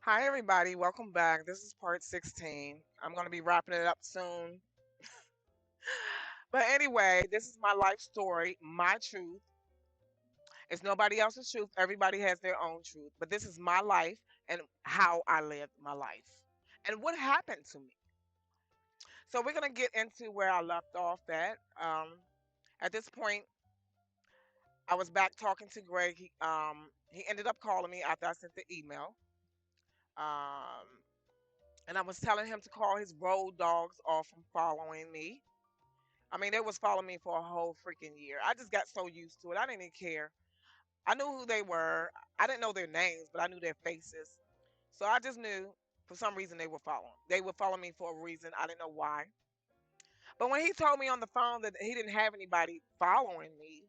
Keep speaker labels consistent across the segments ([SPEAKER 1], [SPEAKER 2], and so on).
[SPEAKER 1] Hi, everybody. Welcome back. This is part 16. I'm going to be wrapping it up soon. But anyway, this is my life story, my truth. It's nobody else's truth. Everybody has their own truth. But this is my life and how I lived my life and what happened to me. So we're going to get into where I left off at this point, I was back talking to Greg. He ended up calling me after I sent the email. Um, and I was telling him to call his road dogs off from following me. I mean, they was following me for a whole freaking year. I just got so used to it. I didn't even care. I knew who they were. I didn't know their names, but I knew their faces. So I just knew for some reason they were following. They would follow me for a reason. I didn't know why. But when he told me on the phone that he didn't have anybody following me,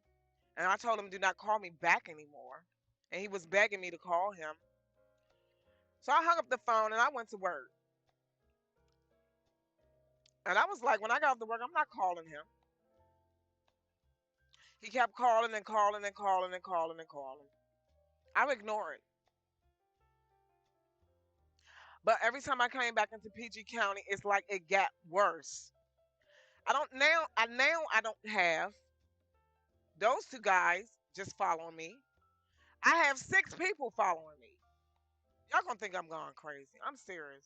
[SPEAKER 1] and I told him do not call me back anymore, and he was begging me to call him. So I hung up the phone and I went to work. And I was like, when I got off the work, I'm not calling him. He kept calling and calling and calling and calling and calling. I would ignore it. But every time I came back into PG County, it's like it got worse. I don't have those two guys just following me. I have six people following me. Y'all gonna think I'm going crazy. I'm serious.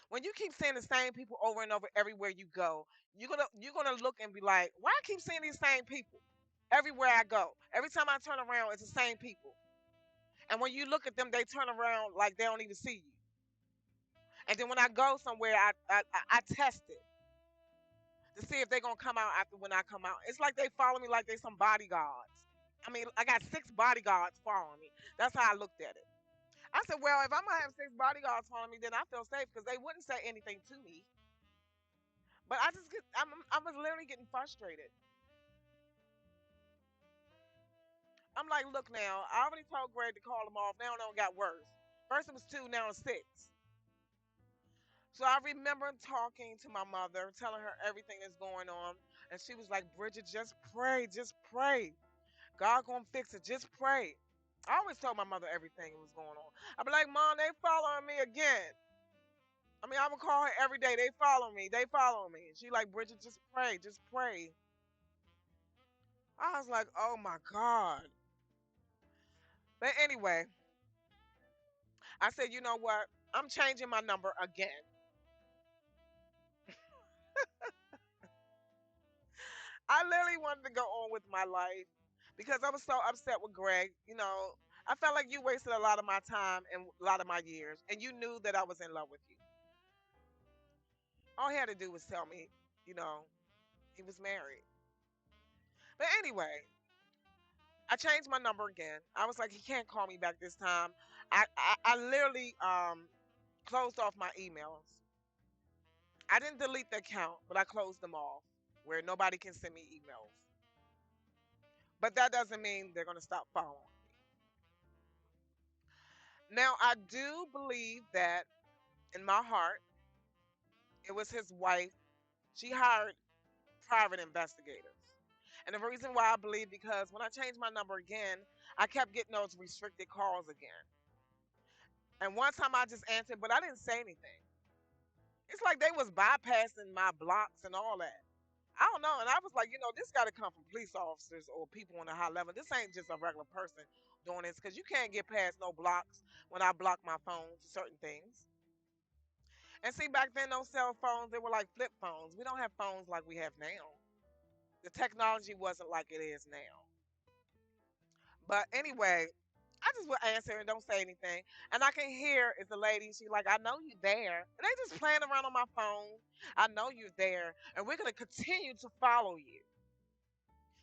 [SPEAKER 1] When you keep seeing the same people over and over everywhere you go, you're gonna look and be like, why I keep seeing these same people everywhere I go? Every time I turn around, it's the same people. And when you look at them, they turn around like they don't even see you. And then when I go somewhere, I test it to see if they're gonna come out after when I come out. It's like they follow me like they some bodyguards. I mean, I got six bodyguards following me. That's how I looked at it. I said, well, if I'm gonna have six bodyguards following me, then I feel safe because they wouldn't say anything to me. But I was literally getting frustrated. I'm like, look now, I already told Greg to call them off. Now it got worse. First it was two, now it's six. So I remember talking to my mother, telling her everything that's going on, and she was like, Bridget, just pray, just pray. God gonna fix it. Just pray. I always told my mother everything that was going on. I'd be like, Mom, they following me again. I mean, I would call her every day. They follow me. They follow me. And she like, Bridget, just pray. Just pray. I was like, oh my God. But anyway, I said, you know what? I'm changing my number again. I literally wanted to go on with my life because I was so upset with Greg. I felt like you wasted a lot of my time and a lot of my years, and you knew that I was in love with you. All he had to do was tell me, you know, he was married. But anyway, I changed my number again. I was like, he can't call me back this time. I literally closed off my emails. I didn't delete the account, but I closed them off where nobody can send me emails. But that doesn't mean they're going to stop following me. Now, I do believe that in my heart, it was his wife. She hired private investigators. And the reason why I believe because when I changed my number again, I kept getting those restricted calls again. And one time I just answered, but I didn't say anything. It's like they was bypassing my blocks and all that. I don't know. And I was like, this got to come from police officers or people on a high level. This ain't just a regular person doing this because you can't get past no blocks when I block my phone to certain things. And see, back then, those cell phones, they were like flip phones. We don't have phones like we have now. The technology wasn't like it is now. But anyway, I just would answer and don't say anything. And I can hear it's the lady. She like, I know you there. And they just playing around on my phone. I know you're there. And we're going to continue to follow you.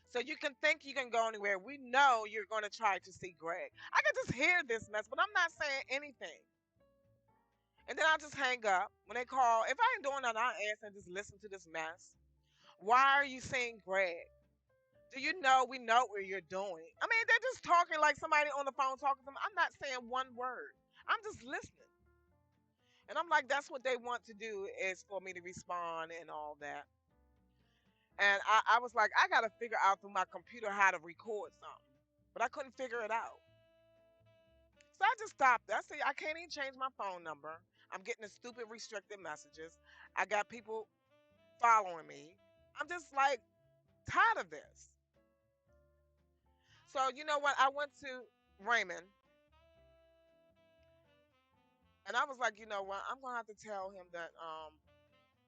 [SPEAKER 1] So you can think you can go anywhere. We know you're going to try to see Greg. I can just hear this mess, but I'm not saying anything. And then I just hang up. When they call, if I ain't doing nothing, I'll answer and just listen to this mess. Why are you seeing Greg? Do you know we know what you're doing? I mean, they're just talking like somebody on the phone talking to them. I'm not saying one word. I'm just listening. And I'm like, that's what they want to do is for me to respond and all that. And I was like, I got to figure out through my computer how to record something. But I couldn't figure it out. So I just stopped. I said, I can't even change my phone number. I'm getting the stupid restricted messages. I got people following me. I'm just like tired of this. So you know what? I went to Raymond and I was like, you know what? I'm gonna have to tell him that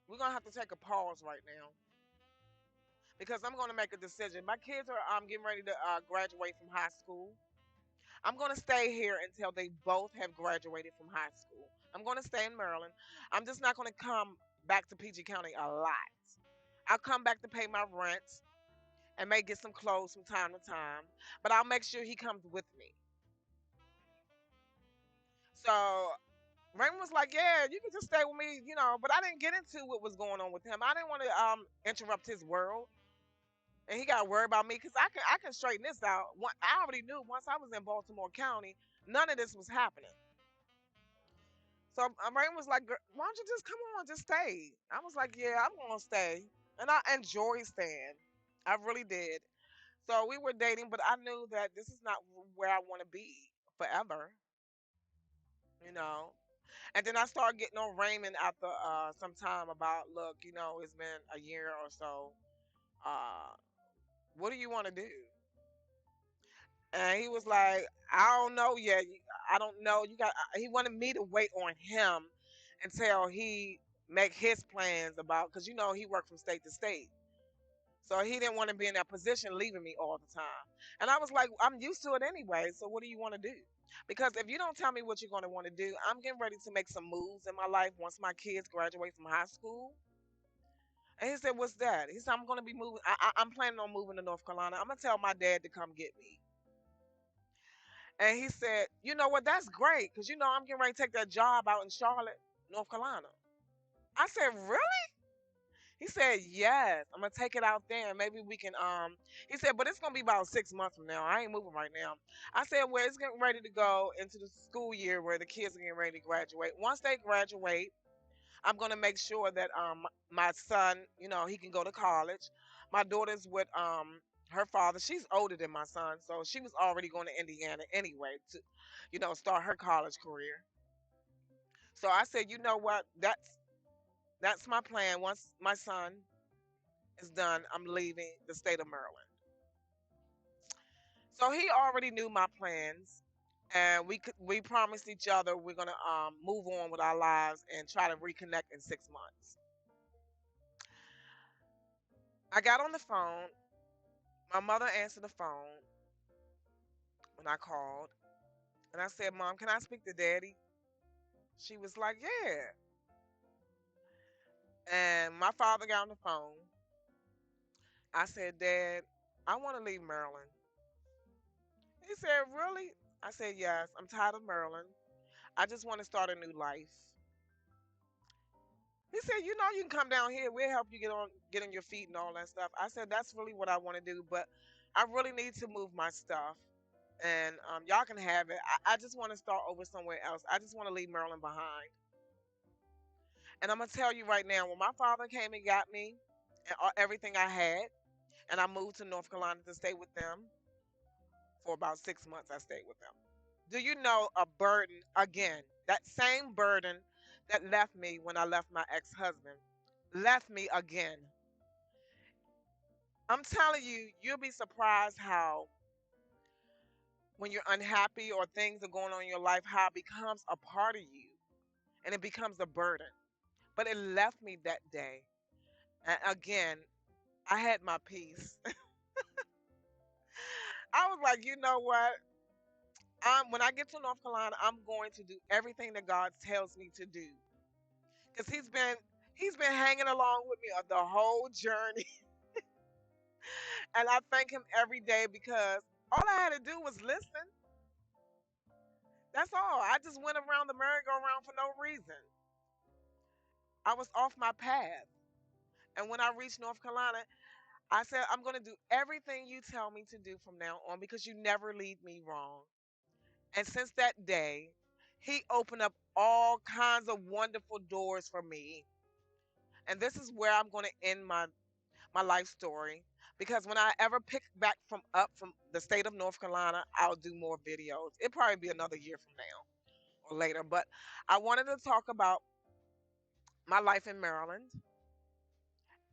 [SPEAKER 1] we're gonna have to take a pause right now because I'm gonna make a decision. My kids are getting ready to graduate from high school. I'm going to stay here until they both have graduated from high school. I'm going to stay in Maryland. I'm just not going to come back to PG County a lot. I'll come back to pay my rent and may get some clothes from time to time, but I'll make sure he comes with me. So Raymond was like, "Yeah, you can just stay with me, you know." But I didn't get into what was going on with him. I didn't want to interrupt his world, and he got worried about me because I can straighten this out. I already knew once I was in Baltimore County, none of this was happening. So Rain was like, "Why don't you just come on, just stay?" I was like, "Yeah, I'm gonna stay," and I enjoy staying. I really did. So we were dating, but I knew that this is not where I want to be forever, you know. And then I started getting on Raymond after some time about, look, you know, it's been a year or so. Uh, what do you want to do? And he was like, I don't know yet. I don't know. You got. He wanted me to wait on him until he make his plans about, because you know he worked from state to state, so he didn't want to be in that position, leaving me all the time. And I was like, I'm used to it anyway. So what do you want to do? Because if you don't tell me what you're going to want to do, I'm getting ready to make some moves in my life once my kids graduate from high school. And he said, "What's that?" He said, "I'm going to be moving. I'm planning on moving to North Carolina. I'm going to tell my dad to come get me." And he said, "You know what? That's great because you know I'm getting ready to take that job out in Charlotte, North Carolina." I said, "Really?" He said, "Yes, I'm gonna take it out there and maybe we can." He said, "But it's gonna be about 6 months from now. I ain't moving right now." I said, "Well, it's getting ready to go into the school year where the kids are getting ready to graduate. Once they graduate, I'm gonna make sure that my son, you know, he can go to college. My daughter's with her father. She's older than my son, so she was already going to Indiana anyway to, you know, start her college career." So I said, "You know what? That's my plan. Once my son is done, I'm leaving the state of Maryland." So he already knew my plans, and we promised each other we're gonna move on with our lives and try to reconnect in 6 months. I got on the phone. My mother answered the phone when I called, and I said, "Mom, can I speak to Daddy?" She was like, "Yeah." And my father got on the phone. I said, "Dad, I want to leave Maryland." He said, "Really?" I said, "Yes, I'm tired of Maryland. I just want to start a new life." He said, "You know, you can come down here. We'll help you get on your feet and all that stuff." I said, "That's really what I want to do, but I really need to move my stuff, and y'all can have it. I just want to start over somewhere else. I just want to leave Maryland behind." And I'm gonna tell you right now, when my father came and got me and everything I had, and I moved to North Carolina to stay with them for about 6 months, I stayed with them. Do you know a burden again? That same burden that left me when I left my ex-husband left me again. I'm telling you, you'll be surprised how when you're unhappy or things are going on in your life, how it becomes a part of you and it becomes a burden. But it left me that day. And again, I had my peace. I was like, you know what? When I get to North Carolina, I'm going to do everything that God tells me to do. Because he's been hanging along with me the whole journey. And I thank him every day because all I had to do was listen. That's all. I just went around the merry-go-round for no reason. I was off my path. And when I reached North Carolina, I said, I'm going to do everything you tell me to do from now on because you never lead me wrong. And since that day, he opened up all kinds of wonderful doors for me. And this is where I'm going to end my life story because when I ever pick back from up from the state of North Carolina, I'll do more videos. It'll probably be another year from now or later. But I wanted to talk about my life in Maryland,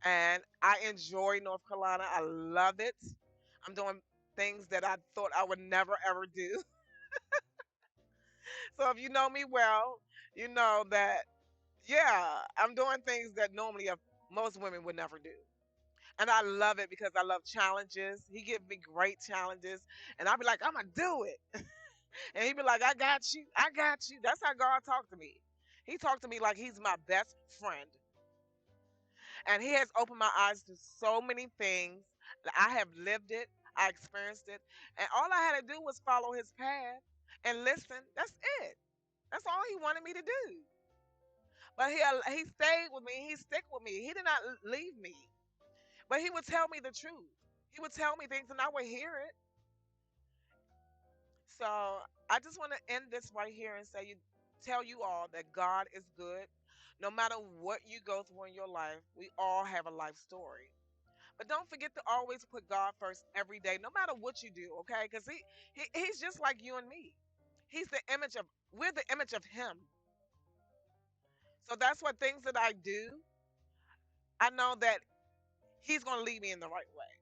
[SPEAKER 1] and I enjoy North Carolina. I love it. I'm doing things that I thought I would never ever do. So if you know me well, you know that yeah, I'm doing things that normally most women would never do. And I love it because I love challenges. He gives me great challenges, and I'll be like, I'm gonna do it, and he be like, I got you, I got you. That's how God talked to me. He talked to me like he's my best friend, and he has opened my eyes to so many things. That I have lived it, I experienced it, and all I had to do was follow his path and listen. That's it. That's all he wanted me to do. But he stayed with me. He stick with me. He did not leave me. But he would tell me the truth. He would tell me things, and I would hear it. So I just want to end this right here and tell you all that God is good. No matter what you go through in your life, we all have a life story. But don't forget to always put God first every day, no matter what you do, okay? Because he's just like you and me. He's the image of we're the image of him. So that's what things that I do, I know that he's gonna lead me in the right way.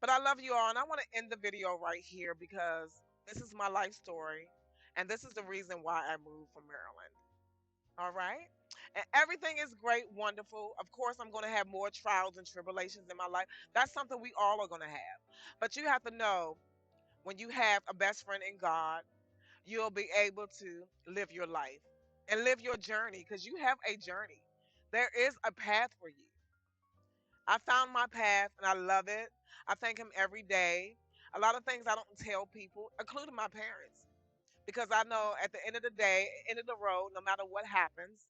[SPEAKER 1] But I love you all, and I want to end the video right here because this is my life story, and this is the reason why I moved from Maryland. All right? And everything is great, wonderful. Of course, I'm going to have more trials and tribulations in my life. That's something we all are going to have. But you have to know when you have a best friend in God, you'll be able to live your life and live your journey because you have a journey. There is a path for you. I found my path and I love it. I thank him every day. A lot of things I don't tell people, including my parents, because I know at the end of the day, end of the road, no matter what happens,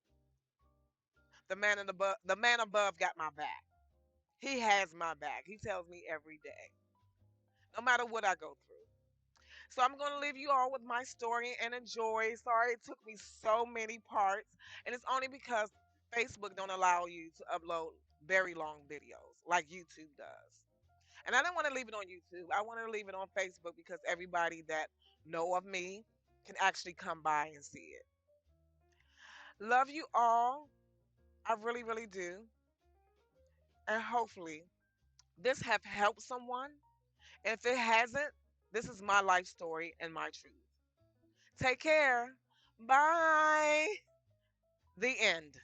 [SPEAKER 1] the man above got my back. He has my back. He tells me every day, no matter what I go through. So I'm going to leave you all with my story and enjoy. Sorry it took me so many parts, and it's only because Facebook don't allow you to upload very long videos like YouTube does. And I don't want to leave it on YouTube. I want to leave it on Facebook because everybody that know of me can actually come by and see it. Love you all. I really, really do. And hopefully this have helped someone. And if it hasn't, this is my life story and my truth. Take care. Bye. The end.